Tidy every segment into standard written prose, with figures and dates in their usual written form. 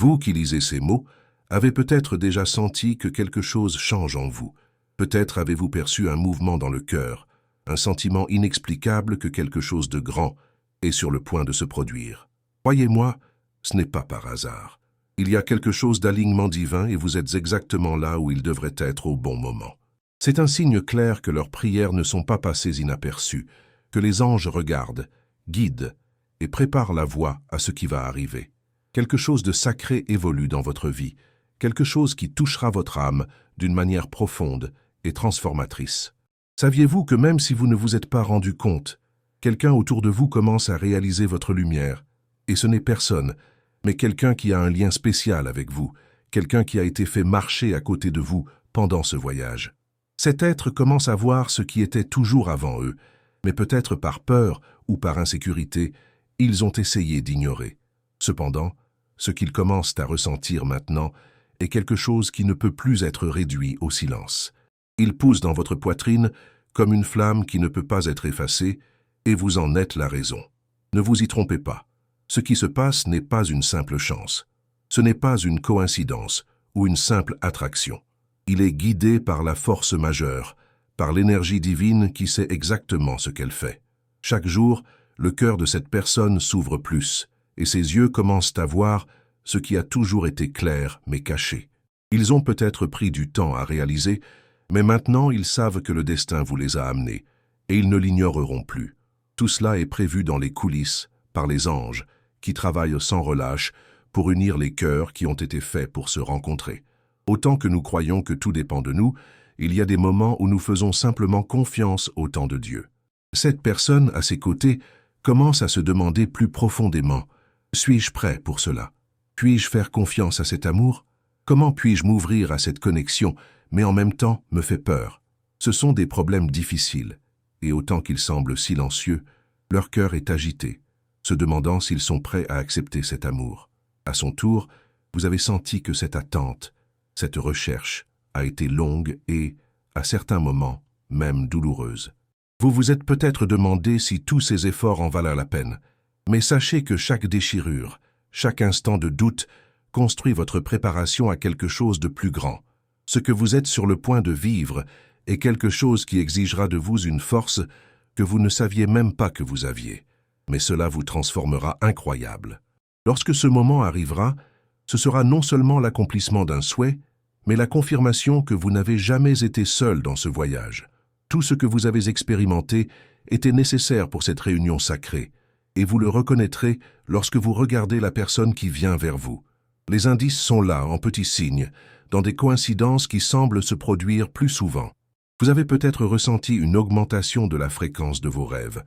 Vous qui lisez ces mots, avez peut-être déjà senti que quelque chose change en vous. Peut-être avez-vous perçu un mouvement dans le cœur, un sentiment inexplicable que quelque chose de grand est sur le point de se produire. Croyez-moi, ce n'est pas par hasard. Il y a quelque chose d'alignement divin et vous êtes exactement là où il devrait être au bon moment. C'est un signe clair que leurs prières ne sont pas passées inaperçues, que les anges regardent, guident et préparent la voie à ce qui va arriver. Quelque chose de sacré évolue dans votre vie, quelque chose qui touchera votre âme d'une manière profonde et transformatrice. Saviez-vous que même si vous ne vous êtes pas rendu compte, quelqu'un autour de vous commence à réaliser votre lumière, et ce n'est personne, mais quelqu'un qui a un lien spécial avec vous, quelqu'un qui a été fait marcher à côté de vous pendant ce voyage. Cet être commence à voir ce qui était toujours avant eux, mais peut-être par peur ou par insécurité, ils ont essayé d'ignorer. Cependant, ce qu'ils commencent à ressentir maintenant est quelque chose qui ne peut plus être réduit au silence. Il pousse dans votre poitrine comme une flamme qui ne peut pas être effacée, et vous en êtes la raison. Ne vous y trompez pas. Ce qui se passe n'est pas une simple chance. Ce n'est pas une coïncidence ou une simple attraction. Il est guidé par la force majeure, par l'énergie divine qui sait exactement ce qu'elle fait. Chaque jour, le cœur de cette personne s'ouvre plus, et ses yeux commencent à voir ce qui a toujours été clair mais caché. Ils ont peut-être pris du temps à réaliser, mais maintenant ils savent que le destin vous les a amenés, et ils ne l'ignoreront plus. Tout cela est prévu dans les coulisses, par les anges, qui travaillent sans relâche pour unir les cœurs qui ont été faits pour se rencontrer. Autant que nous croyons que tout dépend de nous, il y a des moments où nous faisons simplement confiance au temps de Dieu. Cette personne, à ses côtés, commence à se demander plus profondément « Suis-je prêt pour cela? Puis-je faire confiance à cet amour? Comment puis-je m'ouvrir à cette connexion, mais en même temps me fait peur ?» Ce sont des problèmes difficiles, et autant qu'ils semblent silencieux, leur cœur est agité, se demandant s'ils sont prêts à accepter cet amour. À son tour, vous avez senti que cette attente, cette recherche, a été longue et, à certains moments, même douloureuse. Vous vous êtes peut-être demandé si tous ces efforts en valaient la peine, mais sachez que chaque déchirure, chaque instant de doute construit votre préparation à quelque chose de plus grand. Ce que vous êtes sur le point de vivre est quelque chose qui exigera de vous une force que vous ne saviez même pas que vous aviez. Mais cela vous transformera incroyable. Lorsque ce moment arrivera, ce sera non seulement l'accomplissement d'un souhait, mais la confirmation que vous n'avez jamais été seul dans ce voyage. Tout ce que vous avez expérimenté était nécessaire pour cette réunion sacrée, et vous le reconnaîtrez lorsque vous regardez la personne qui vient vers vous. Les indices sont là, en petits signes, dans des coïncidences qui semblent se produire plus souvent. Vous avez peut-être ressenti une augmentation de la fréquence de vos rêves,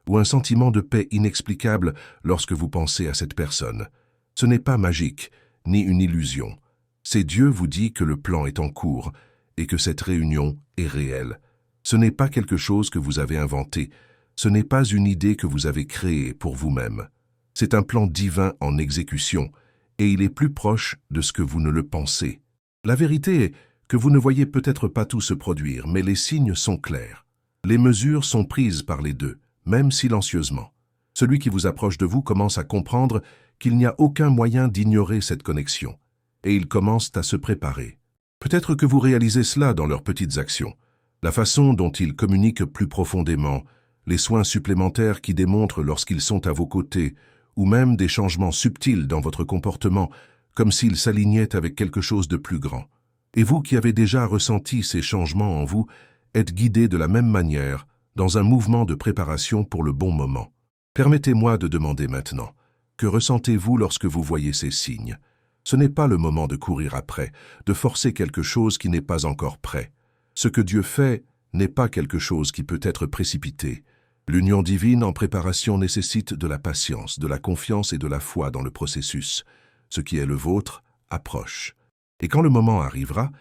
ou un sentiment de paix inexplicable lorsque vous pensez à cette personne. Ce n'est pas magique, ni une illusion. C'est Dieu vous dit que le plan est en cours et que cette réunion est réelle. Ce n'est pas quelque chose que vous avez inventé, ce n'est pas une idée que vous avez créée pour vous-même. C'est un plan divin en exécution, et il est plus proche de ce que vous ne le pensez. La vérité est que vous ne voyez peut-être pas tout se produire, mais les signes sont clairs. Les mesures sont prises par les deux, même silencieusement. Celui qui vous approche de vous commence à comprendre qu'il n'y a aucun moyen d'ignorer cette connexion, et ils commencent à se préparer. Peut-être que vous réalisez cela dans leurs petites actions, la façon dont ils communiquent plus profondément, les soins supplémentaires qui démontrent lorsqu'ils sont à vos côtés, ou même des changements subtils dans votre comportement, comme s'ils s'alignaient avec quelque chose de plus grand. Et vous qui avez déjà ressenti ces changements en vous, êtes guidés de la même manière, dans un mouvement de préparation pour le bon moment. Permettez-moi de demander maintenant, que ressentez-vous lorsque vous voyez ces signes? Ce n'est pas le moment de courir après, de forcer quelque chose qui n'est pas encore prêt. Ce que Dieu fait n'est pas quelque chose qui peut être précipité. L'union divine en préparation nécessite de la patience, de la confiance et de la foi dans le processus. Ce qui est le vôtre approche. Et quand le moment arrivera,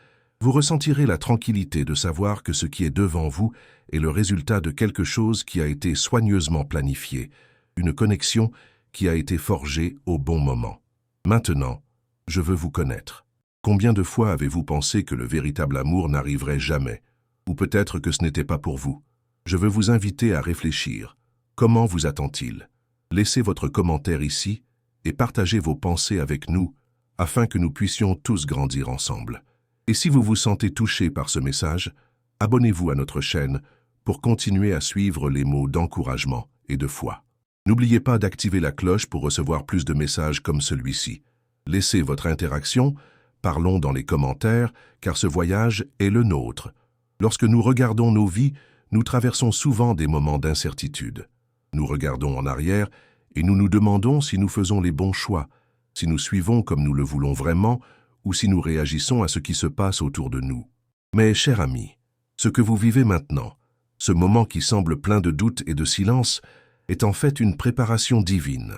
vous ressentirez la tranquillité de savoir que ce qui est devant vous est le résultat de quelque chose qui a été soigneusement planifié, une connexion qui a été forgée au bon moment. Maintenant, je veux vous connaître. Combien de fois avez-vous pensé que le véritable amour n'arriverait jamais? Ou peut-être que ce n'était pas pour vous? Je veux vous inviter à réfléchir. Comment vous attend-il? Laissez votre commentaire ici et partagez vos pensées avec nous afin que nous puissions tous grandir ensemble. Et si vous vous sentez touché par ce message, abonnez-vous à notre chaîne pour continuer à suivre les mots d'encouragement et de foi. N'oubliez pas d'activer la cloche pour recevoir plus de messages comme celui-ci. Laissez votre interaction, parlons dans les commentaires, car ce voyage est le nôtre. Lorsque nous regardons nos vies, nous traversons souvent des moments d'incertitude. Nous regardons en arrière et nous nous demandons si nous faisons les bons choix, si nous suivons comme nous le voulons vraiment ou si nous réagissons à ce qui se passe autour de nous. Mais, cher ami, ce que vous vivez maintenant, ce moment qui semble plein de doutes et de silence, est en fait une préparation divine,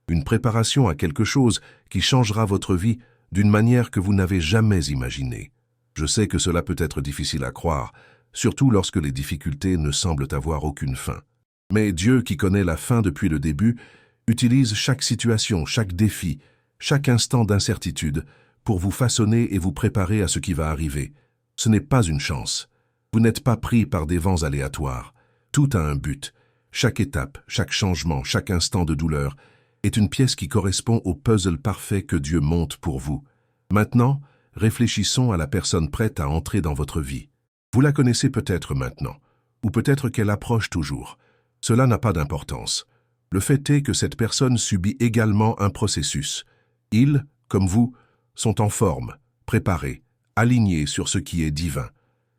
une préparation à quelque chose qui changera votre vie d'une manière que vous n'avez jamais imaginée. Je sais que cela peut être difficile à croire, surtout lorsque les difficultés ne semblent avoir aucune fin. Mais Dieu, qui connaît la fin depuis le début, utilise chaque situation, chaque défi, chaque instant d'incertitude pour vous façonner et vous préparer à ce qui va arriver. Ce n'est pas une chance. Vous n'êtes pas pris par des vents aléatoires. Tout a un but. Chaque étape, chaque changement, chaque instant de douleur est une pièce qui correspond au puzzle parfait que Dieu monte pour vous. Maintenant, réfléchissons à la personne prête à entrer dans votre vie. Vous la connaissez peut-être maintenant, ou peut-être qu'elle approche toujours. Cela n'a pas d'importance. Le fait est que cette personne subit également un processus. Ils, comme vous, sont en forme, préparés, alignés sur ce qui est divin.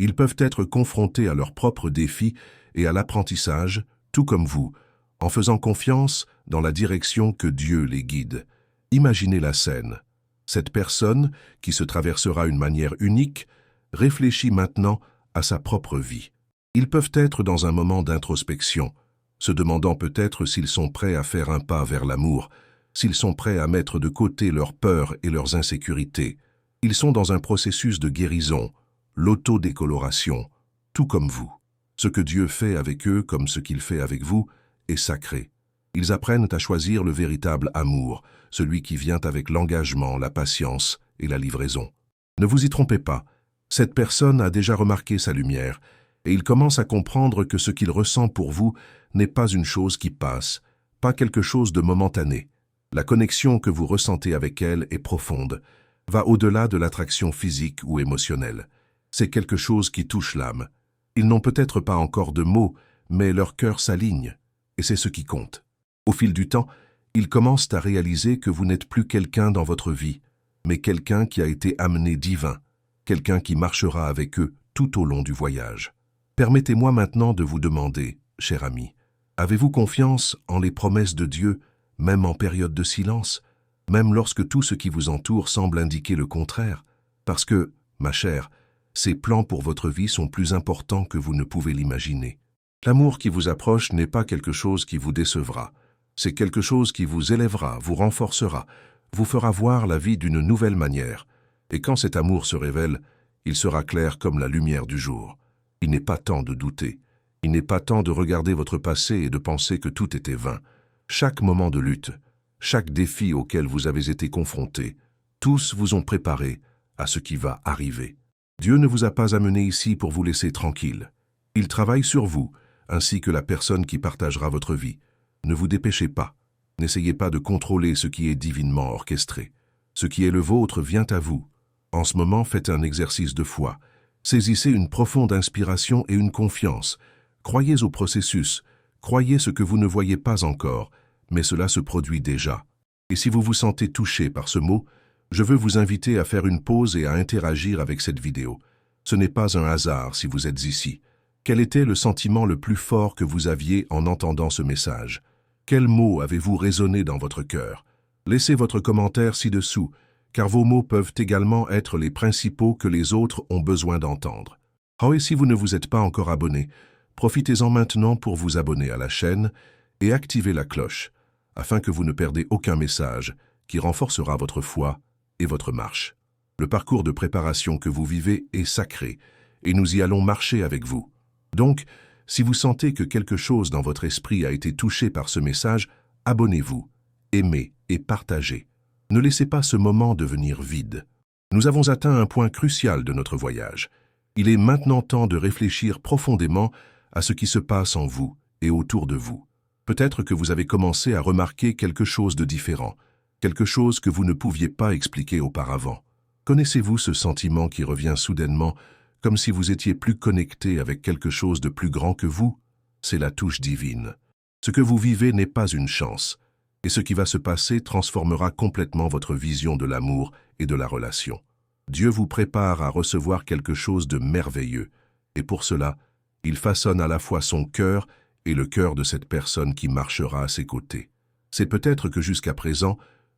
Ils peuvent être confrontés à leurs propres défis et à l'apprentissage, tout comme vous, en faisant confiance dans la direction que Dieu les guide. Imaginez la scène. Cette personne, qui se traversera une manière unique, réfléchit maintenant à sa propre vie. Ils peuvent être dans un moment d'introspection, se demandant peut-être s'ils sont prêts à faire un pas vers l'amour, s'ils sont prêts à mettre de côté leurs peurs et leurs insécurités. Ils sont dans un processus de guérison, l'autodécoloration, tout comme vous. Ce que Dieu fait avec eux comme ce qu'il fait avec vous est sacré. Ils apprennent à choisir le véritable amour, celui qui vient avec l'engagement, la patience et la livraison. Ne vous y trompez pas, cette personne a déjà remarqué sa lumière, et il commence à comprendre que ce qu'il ressent pour vous n'est pas une chose qui passe, pas quelque chose de momentané. La connexion que vous ressentez avec elle est profonde, va au-delà de l'attraction physique ou émotionnelle. C'est quelque chose qui touche l'âme. Ils n'ont peut-être pas encore de mots, mais leur cœur s'aligne, et c'est ce qui compte. Au fil du temps, ils commencent à réaliser que vous n'êtes plus quelqu'un dans votre vie, mais quelqu'un qui a été amené divin, quelqu'un qui marchera avec eux tout au long du voyage. Permettez-moi maintenant de vous demander, cher ami, avez-vous confiance en les promesses de Dieu, même en période de silence, même lorsque tout ce qui vous entoure semble indiquer le contraire? Parce que, ma chère, ses plans pour votre vie sont plus importants que vous ne pouvez l'imaginer. L'amour qui vous approche n'est pas quelque chose qui vous décevra. C'est quelque chose qui vous élèvera, vous renforcera, vous fera voir la vie d'une nouvelle manière. Et quand cet amour se révèle, il sera clair comme la lumière du jour. Il n'est pas temps de douter. Il n'est pas temps de regarder votre passé et de penser que tout était vain. Chaque moment de lutte, chaque défi auquel vous avez été confrontés, tous vous ont préparé à ce qui va arriver. Dieu ne vous a pas amené ici pour vous laisser tranquille. Il travaille sur vous, ainsi que la personne qui partagera votre vie. Ne vous dépêchez pas. N'essayez pas de contrôler ce qui est divinement orchestré. Ce qui est le vôtre vient à vous. En ce moment, faites un exercice de foi. Saisissez une profonde inspiration et une confiance. Croyez au processus. Croyez ce que vous ne voyez pas encore, mais cela se produit déjà. Et si vous vous sentez touché par ce mot, je veux vous inviter à faire une pause et à interagir avec cette vidéo. Ce n'est pas un hasard si vous êtes ici. Quel était le sentiment le plus fort que vous aviez en entendant ce message? Quels mots avez-vous résonné dans votre cœur? Laissez votre commentaire ci-dessous, car vos mots peuvent également être les principaux que les autres ont besoin d'entendre. Oh, et si vous ne vous êtes pas encore abonné, profitez-en maintenant pour vous abonner à la chaîne et activer la cloche, afin que vous ne perdez aucun message qui renforcera votre foi et votre marche. Le parcours de préparation que vous vivez est sacré, et nous y allons marcher avec vous. Donc, si vous sentez que quelque chose dans votre esprit a été touché par ce message, abonnez-vous, aimez et partagez. Ne laissez pas ce moment devenir vide. Nous avons atteint un point crucial de notre voyage. Il est maintenant temps de réfléchir profondément à ce qui se passe en vous et autour de vous. Peut-être que vous avez commencé à remarquer quelque chose de différent, quelque chose que vous ne pouviez pas expliquer auparavant. Connaissez-vous ce sentiment qui revient soudainement, comme si vous étiez plus connecté avec quelque chose de plus grand que vous? C'est la touche divine. Ce que vous vivez n'est pas une chance, et ce qui va se passer transformera complètement votre vision de l'amour et de la relation. Dieu vous prépare à recevoir quelque chose de merveilleux, et pour cela, il façonne à la fois son cœur et le cœur de cette personne qui marchera à ses côtés. C'est peut-être que jusqu'à présent,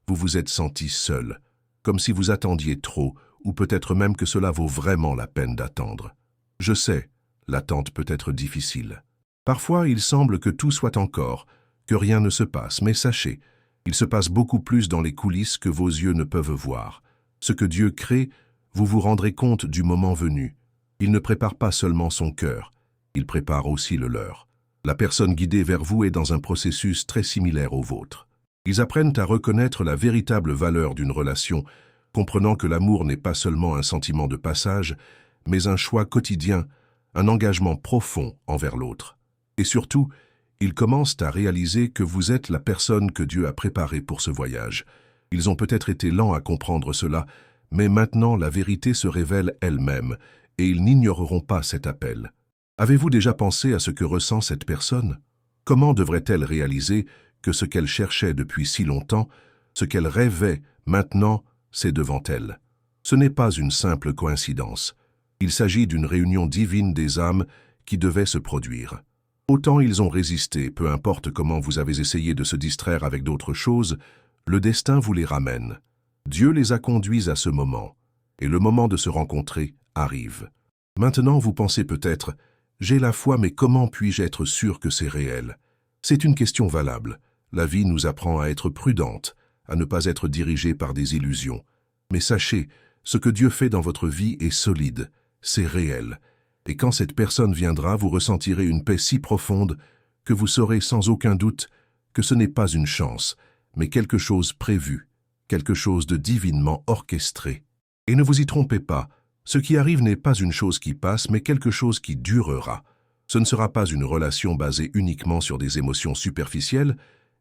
vous vous êtes senti seul, comme si vous attendiez trop, ou peut-être même que cela vaut vraiment la peine d'attendre. Je sais, l'attente peut être difficile. Parfois, il semble que tout soit encore, que rien ne se passe, mais sachez, il se passe beaucoup plus dans les coulisses que vos yeux ne peuvent voir. Ce que Dieu crée, vous vous rendrez compte du moment venu. Il ne prépare pas seulement son cœur, il prépare aussi le leur. La personne guidée vers vous est dans un processus très similaire au vôtre. Ils apprennent à reconnaître la véritable valeur d'une relation, comprenant que l'amour n'est pas seulement un sentiment de passage, mais un choix quotidien, un engagement profond envers l'autre. Et surtout, ils commencent à réaliser que vous êtes la personne que Dieu a préparée pour ce voyage. Ils ont peut-être été lents à comprendre cela, mais maintenant la vérité se révèle elle-même, et ils n'ignoreront pas cet appel. Avez-vous déjà pensé à ce que ressent cette personne? Comment devrait-elle réaliser que ce qu'elle cherchait depuis si longtemps, ce qu'elle rêvait, maintenant, c'est devant elle? Ce n'est pas une simple coïncidence. Il s'agit d'une réunion divine des âmes qui devait se produire. Autant ils ont résisté, peu importe comment vous avez essayé de se distraire avec d'autres choses, le destin vous les ramène. Dieu les a conduits à ce moment, et le moment de se rencontrer arrive. Maintenant, vous pensez peut-être, j'ai la foi, mais comment puis-je être sûr que c'est réel? C'est une question valable. La vie nous apprend à être prudente, à ne pas être dirigée par des illusions. Mais sachez, ce que Dieu fait dans votre vie est solide, c'est réel. Et quand cette personne viendra, vous ressentirez une paix si profonde que vous saurez sans aucun doute que ce n'est pas une chance, mais quelque chose prévu, quelque chose de divinement orchestré. Et ne vous y trompez pas, ce qui arrive n'est pas une chose qui passe, mais quelque chose qui durera. Ce ne sera pas une relation basée uniquement sur des émotions superficielles,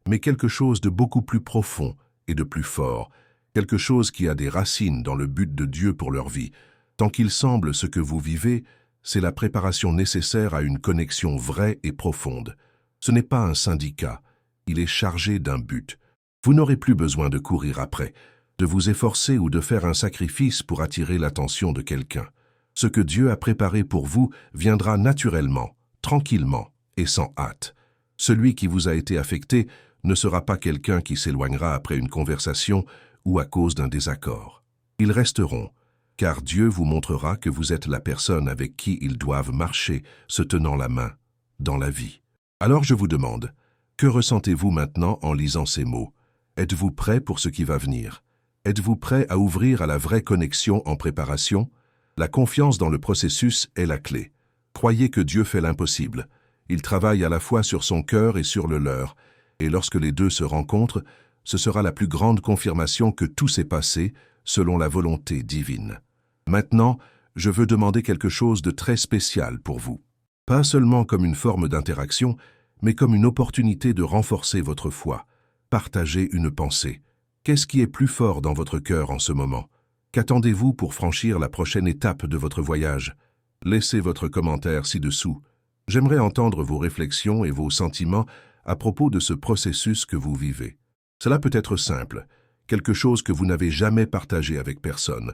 mais quelque chose de beaucoup plus profond et de plus fort, quelque chose qui a des racines dans le but de Dieu pour leur vie. Tant qu'il semble ce que vous vivez, c'est la préparation nécessaire à une connexion vraie et profonde. Ce n'est pas un syndicat, il est chargé d'un but. Vous n'aurez plus besoin de courir après, de vous efforcer ou de faire un sacrifice pour attirer l'attention de quelqu'un. Ce que Dieu a préparé pour vous viendra naturellement, tranquillement et sans hâte. Celui qui vous a été affecté ne sera pas quelqu'un qui s'éloignera après une conversation ou à cause d'un désaccord. Ils resteront, car Dieu vous montrera que vous êtes la personne avec qui ils doivent marcher, se tenant la main, dans la vie. Alors je vous demande, que ressentez-vous maintenant en lisant ces mots? Êtes-vous prêt pour ce qui va venir? Êtes-vous prêt à ouvrir à la vraie connexion en préparation? La confiance dans le processus est la clé. Croyez que Dieu fait l'impossible. Il travaille à la fois sur son cœur et sur le leur, et lorsque les deux se rencontrent, ce sera la plus grande confirmation que tout s'est passé selon la volonté divine. Maintenant, je veux demander quelque chose de très spécial pour vous. Pas seulement comme une forme d'interaction, mais comme une opportunité de renforcer votre foi. Partagez une pensée. Qu'est-ce qui est plus fort dans votre cœur en ce moment? Qu'attendez-vous pour franchir la prochaine étape de votre voyage? Laissez votre commentaire ci-dessous. J'aimerais entendre vos réflexions et vos sentiments à propos de ce processus que vous vivez. Cela peut être simple, quelque chose que vous n'avez jamais partagé avec personne,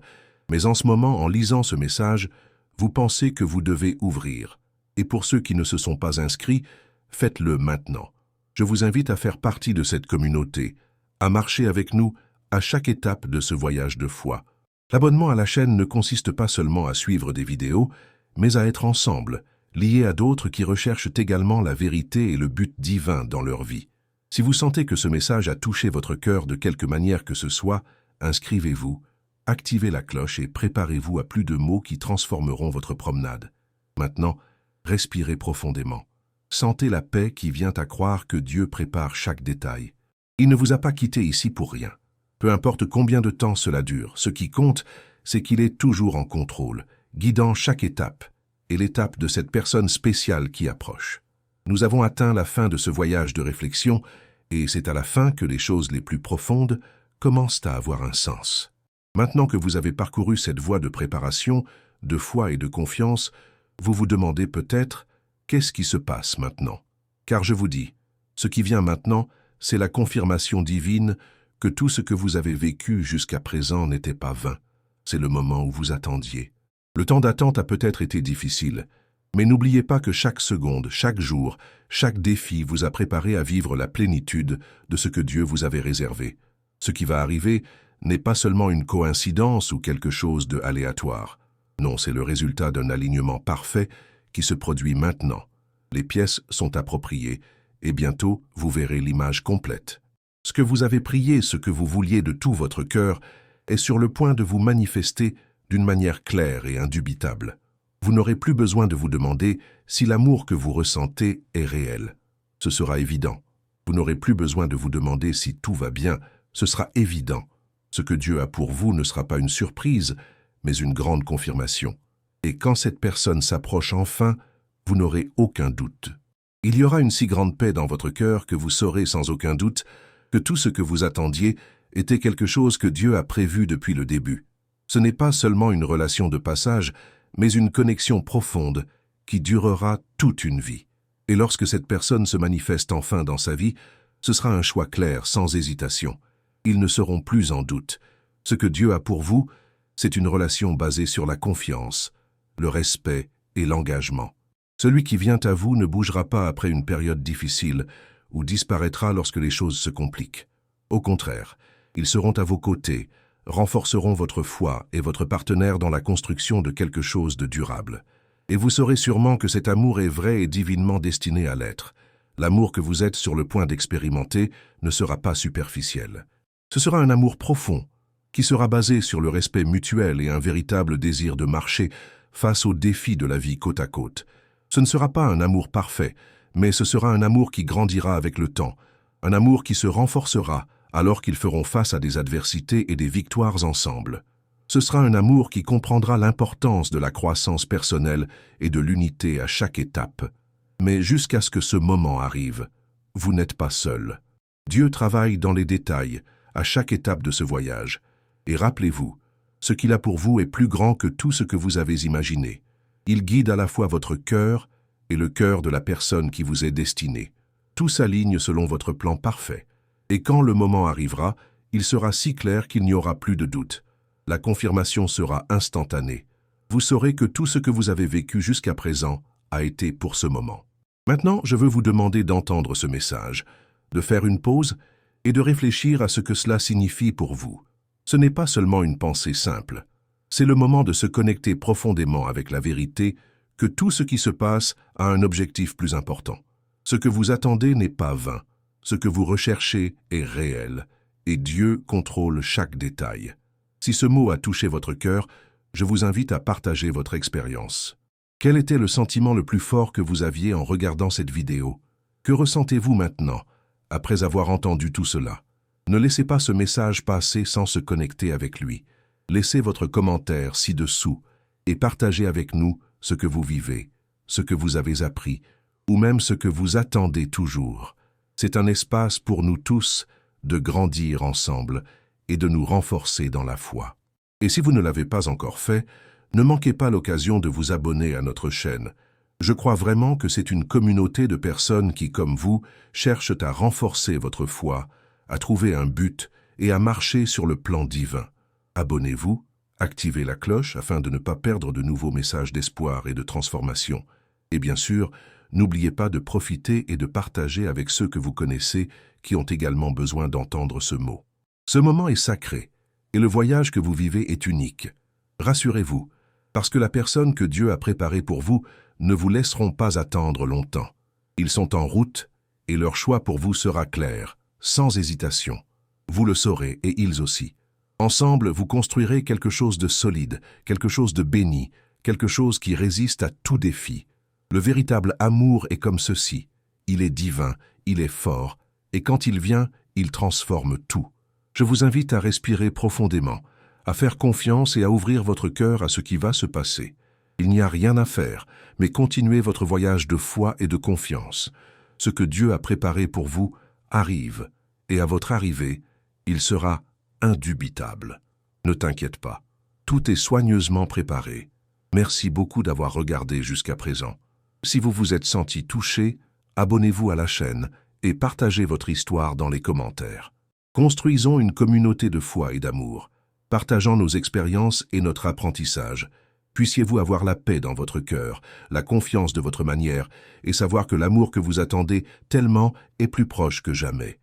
mais en ce moment, en lisant ce message, vous pensez que vous devez ouvrir. Et pour ceux qui ne se sont pas inscrits, faites-le maintenant. Je vous invite à faire partie de cette communauté, à marcher avec nous à chaque étape de ce voyage de foi. L'abonnement à la chaîne ne consiste pas seulement à suivre des vidéos, mais à être ensemble, liés à d'autres qui recherchent également la vérité et le but divin dans leur vie. Si vous sentez que ce message a touché votre cœur de quelque manière que ce soit, inscrivez-vous, activez la cloche et préparez-vous à plus de mots qui transformeront votre promenade. Maintenant, respirez profondément. Sentez la paix qui vient à croire que Dieu prépare chaque détail. Il ne vous a pas quitté ici pour rien. Peu importe combien de temps cela dure, ce qui compte, c'est qu'il est toujours en contrôle, guidant chaque étape, et l'étape de cette personne spéciale qui approche. Nous avons atteint la fin de ce voyage de réflexion, et c'est à la fin que les choses les plus profondes commencent à avoir un sens. Maintenant que vous avez parcouru cette voie de préparation, de foi et de confiance, vous vous demandez peut-être « Qu'est-ce qui se passe maintenant ?» Car je vous dis, ce qui vient maintenant, c'est la confirmation divine que tout ce que vous avez vécu jusqu'à présent n'était pas vain. C'est le moment où vous attendiez. Le temps d'attente a peut-être été difficile, mais n'oubliez pas que chaque seconde, chaque jour, chaque défi vous a préparé à vivre la plénitude de ce que Dieu vous avait réservé. Ce qui va arriver n'est pas seulement une coïncidence ou quelque chose de aléatoire. Non, c'est le résultat d'un alignement parfait qui se produit maintenant. Les pièces sont appropriées et bientôt vous verrez l'image complète. Ce que vous avez prié, ce que vous vouliez de tout votre cœur, est sur le point de vous manifester d'une manière claire et indubitable. Vous n'aurez plus besoin de vous demander si l'amour que vous ressentez est réel. Ce sera évident. Vous n'aurez plus besoin de vous demander si tout va bien. Ce sera évident. Ce que Dieu a pour vous ne sera pas une surprise, mais une grande confirmation. Et quand cette personne s'approche enfin, vous n'aurez aucun doute. Il y aura une si grande paix dans votre cœur que vous saurez sans aucun doute que tout ce que vous attendiez était quelque chose que Dieu a prévu depuis le début. Ce n'est pas seulement une relation de passage, mais une connexion profonde qui durera toute une vie. Et lorsque cette personne se manifeste enfin dans sa vie, ce sera un choix clair, sans hésitation. Ils ne seront plus en doute. Ce que Dieu a pour vous, c'est une relation basée sur la confiance, le respect et l'engagement. Celui qui vient à vous ne bougera pas après une période difficile ou disparaîtra lorsque les choses se compliquent. Au contraire, ils seront à vos côtés, renforceront votre foi et votre partenaire dans la construction de quelque chose de durable. Et vous saurez sûrement que cet amour est vrai et divinement destiné à l'être. L'amour que vous êtes sur le point d'expérimenter ne sera pas superficiel. Ce sera un amour profond, qui sera basé sur le respect mutuel et un véritable désir de marcher face aux défis de la vie côte à côte. Ce ne sera pas un amour parfait, mais ce sera un amour qui grandira avec le temps, un amour qui se renforcera alors qu'ils feront face à des adversités et des victoires ensemble. Ce sera un amour qui comprendra l'importance de la croissance personnelle et de l'unité à chaque étape. Mais jusqu'à ce que ce moment arrive, vous n'êtes pas seul. Dieu travaille dans les détails, à chaque étape de ce voyage. Et rappelez-vous, ce qu'il a pour vous est plus grand que tout ce que vous avez imaginé. Il guide à la fois votre cœur et le cœur de la personne qui vous est destinée. Tout s'aligne selon votre plan parfait. Et quand le moment arrivera, il sera si clair qu'il n'y aura plus de doute. La confirmation sera instantanée. Vous saurez que tout ce que vous avez vécu jusqu'à présent a été pour ce moment. Maintenant, je veux vous demander d'entendre ce message, de faire une pause et de réfléchir à ce que cela signifie pour vous. Ce n'est pas seulement une pensée simple. C'est le moment de se connecter profondément avec la vérité que tout ce qui se passe a un objectif plus important. Ce que vous attendez n'est pas vain. Ce que vous recherchez est réel, et Dieu contrôle chaque détail. Si ce mot a touché votre cœur, je vous invite à partager votre expérience. Quel était le sentiment le plus fort que vous aviez en regardant cette vidéo? Que ressentez-vous maintenant, après avoir entendu tout cela? Ne laissez pas ce message passer sans se connecter avec lui. Laissez votre commentaire ci-dessous et partagez avec nous ce que vous vivez, ce que vous avez appris, ou même ce que vous attendez toujours. C'est un espace pour nous tous de grandir ensemble et de nous renforcer dans la foi. Et si vous ne l'avez pas encore fait, ne manquez pas l'occasion de vous abonner à notre chaîne. Je crois vraiment que c'est une communauté de personnes qui, comme vous, cherchent à renforcer votre foi, à trouver un but et à marcher sur le plan divin. Abonnez-vous, activez la cloche afin de ne pas perdre de nouveaux messages d'espoir et de transformation. Et bien sûr, n'oubliez pas de profiter et de partager avec ceux que vous connaissez qui ont également besoin d'entendre ce mot. Ce moment est sacré et le voyage que vous vivez est unique. Rassurez-vous, parce que la personne que Dieu a préparée pour vous ne vous laisseront pas attendre longtemps. Ils sont en route et leur choix pour vous sera clair, sans hésitation. Vous le saurez et ils aussi. Ensemble, vous construirez quelque chose de solide, quelque chose de béni, quelque chose qui résiste à tout défi. Le véritable amour est comme ceci. Il est divin, il est fort, et quand il vient, il transforme tout. Je vous invite à respirer profondément, à faire confiance et à ouvrir votre cœur à ce qui va se passer. Il n'y a rien à faire, mais continuez votre voyage de foi et de confiance. Ce que Dieu a préparé pour vous arrive, et à votre arrivée, il sera indubitable. Ne t'inquiète pas, tout est soigneusement préparé. Merci beaucoup d'avoir regardé jusqu'à présent. Si vous vous êtes senti touché, abonnez-vous à la chaîne et partagez votre histoire dans les commentaires. Construisons une communauté de foi et d'amour, partageant nos expériences et notre apprentissage. Puissiez-vous avoir la paix dans votre cœur, la confiance de votre manière et savoir que l'amour que vous attendez tellement est plus proche que jamais.